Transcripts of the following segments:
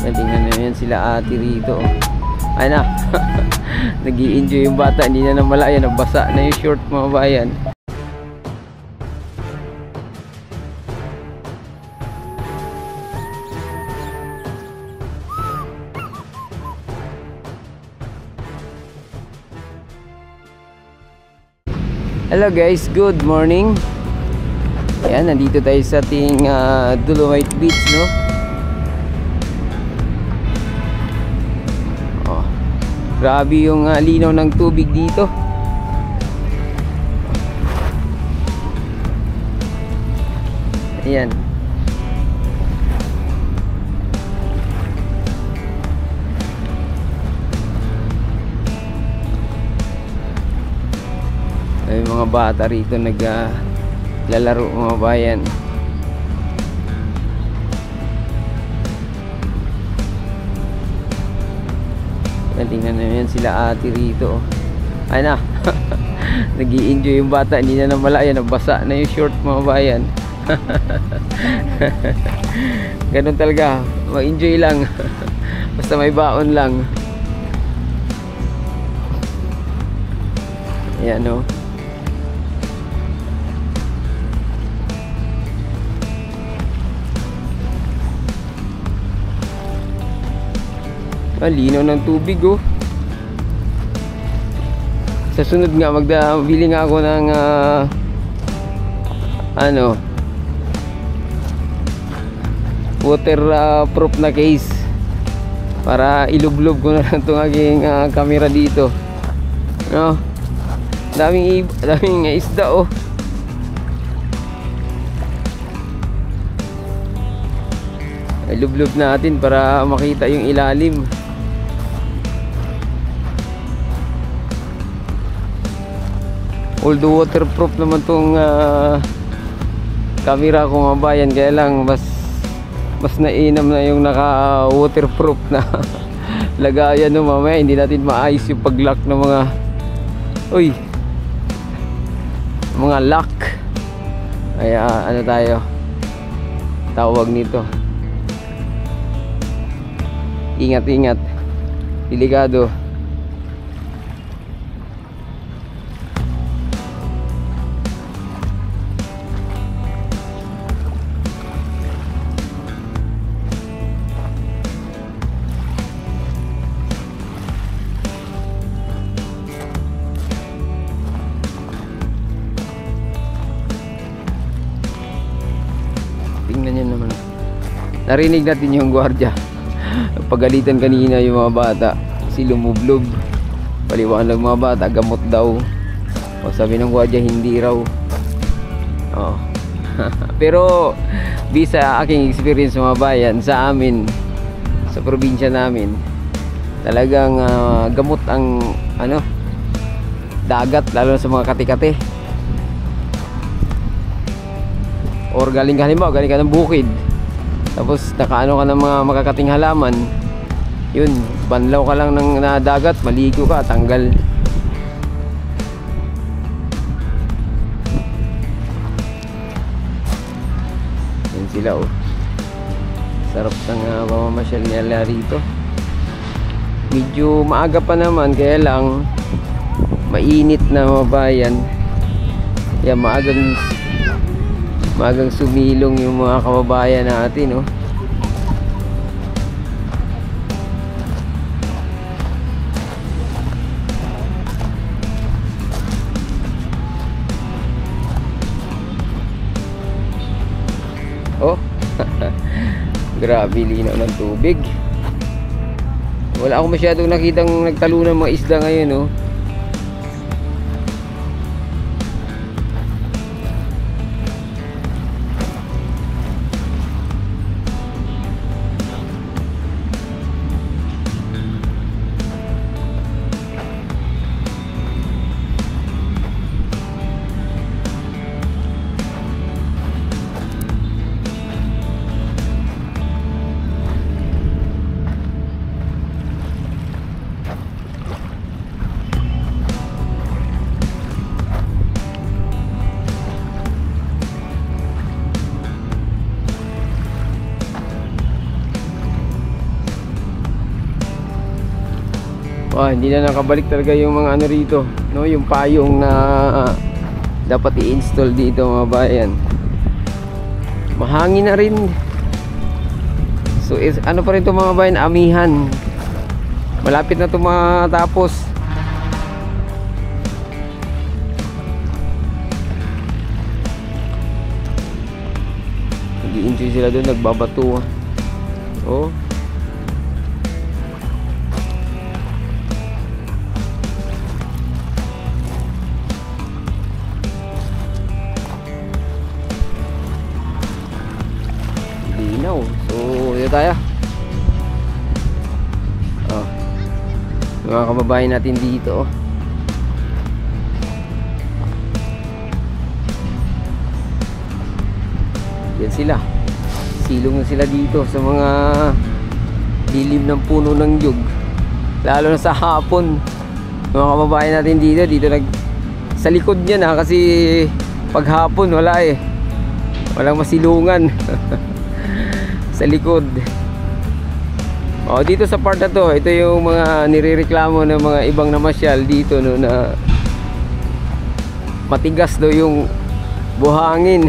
Tingnan nyo yan sila ate rito. Ay na. Nag-i-enjoy yung bata. Hindi na namalaya. Nabasa na yung short mga bayan. Hello guys, good morning. Ayan, nandito tayo sa ating Dolomite Beach, no? Oh, grabe yung linaw ng tubig dito. Ayan. May mga bata rito naglalaro mga bayan. Tingnan na yan sila ate rito. Ay na. Nag-i-enjoy yung bata. Hindi na namalaya. Nabasa na yung short mga bayan. Ganun talaga. Ma-enjoy lang. Basta may baon lang. Ayan o. Linaw ng tubig oh. Sa sunod nga magbili nga ako ng waterproof na case para ilublob ko na lang itong aking camera dito, no? Daming isda oh. Ilublob natin para makita yung ilalim. Although waterproof naman tong camera ko mga bayan, kaya lang mas nainam na yung naka waterproof na lagayan no. Mamaya hindi natin maayos yung pag-lock ng mga lock. Ay ano tayo tawag nito, ingat, delikado. Tingnan nyo naman, narinig natin yung gwardiya. Pagalitan kanina yung mga bata kasi lumublob. Paliwanag mga bata, gamot daw. O sabi ng gwardiya, hindi raw. Oh. Pero bisa aking experience mga bayan, sa amin, sa probinsya namin, talagang gamot ang dagat, lalo sa mga kati-kati. Or galing ka ng bukid, tapos nakaano ka ng mga makakating halaman, yun, banlaw ka lang ng dagat, maligo ka, tanggal. Yan sila oh. Sarap ng pamamasyal nila rito. Medyo maaga pa naman, kaya lang mainit na mga bayan. Kaya magang sumilong yung mga kababayan natin, oh. Oh. Grabe linaw ng tubig. Wala akong masyadong nakitang nagtalo ng mga isda ngayon, oh. Hindi na nakabalik talaga yung mga ano rito, no, yung payong na dapat i-install dito mga bayan. Mahangin na rin. So ano pa rin ito mga bayan, amihan. Malapit na ito matapos. Nag-i-enjoy sila doon, nagbabato. Oh. Linaw. So, dito tayo. Mga kababayan natin dito. Yan sila. Silong na sila dito sa mga dilim ng puno ng yug. Lalo na sa hapon. Mga kababayan natin dito sa likod niya na, kasi pag hapon wala eh. Walang masilungan. Sa likod. Dito sa part na to, ito yung mga nirereklamo ng mga ibang namasyal dito, no, na matigas daw yung buhangin.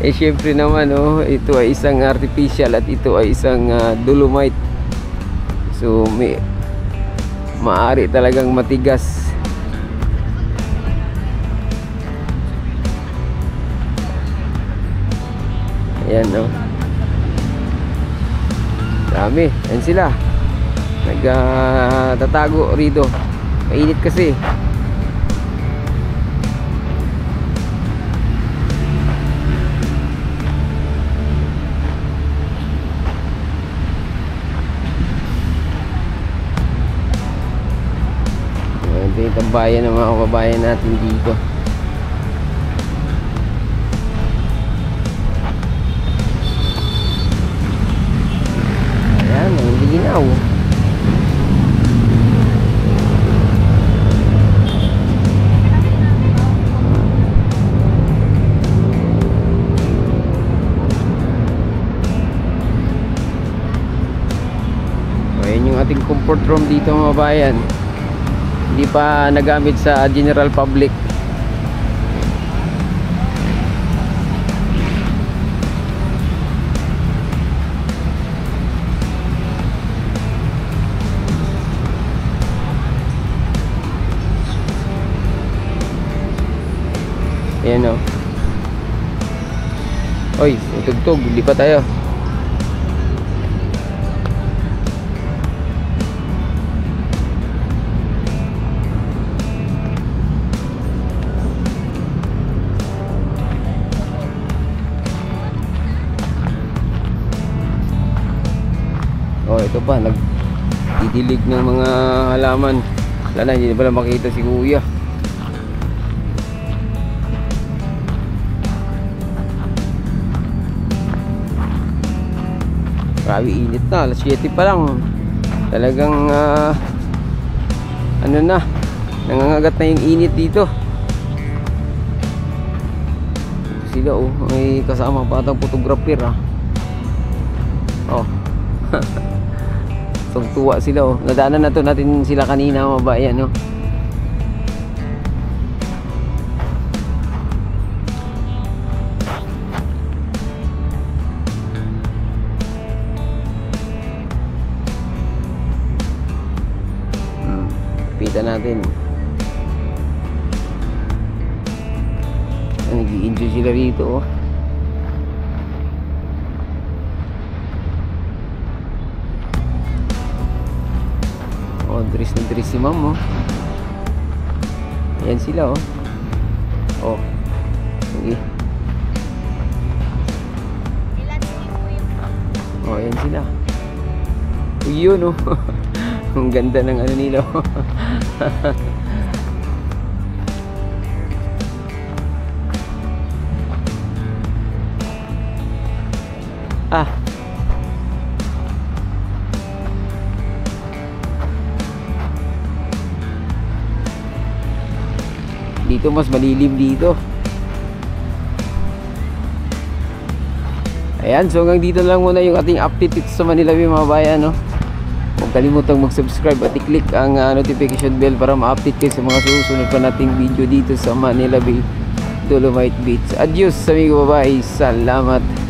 Eh syempre naman, ito ay isang artificial at ito ay isang dolomite. So maaari talagang matigas. Ayan, no. Dami, ayan sila. Nagtatago rito. Mainit kasi. Ito yung tambayan ng mga kababayan natin dito. Ayan, ang linaw. Ayan yung ating comfort room dito mga kababayan. Hindi pa nagamit sa general public. Ayan o. Oy, tugtog, hindi pa tayo. Ito pa, nagdidilig ng mga halaman. Wala na, hindi na pala makita si kuya. Grabe init na, alas 7 pa lang. Talagang ano na, nangangagat na yung init dito. Ito sila may kasama pa atang photographer tuwa sila nadaanan na to natin sila kanina mga bayan pita natin. Nag-i-enjoy sila rito dress na dress si ma'am ayan sila sige. Ayan sila. Yun ang ganda ng ano nila dito mas malilim dito. Ayan, so hanggang dito lang muna yung ating update dito sa Manila Bay mga bayan kalimutang mag-subscribe at i-click ang notification bell para ma-update kayo sa mga susunod pa nating video dito sa Manila Bay, Dolomite Beach. Adios amigo, bye-bye, salamat.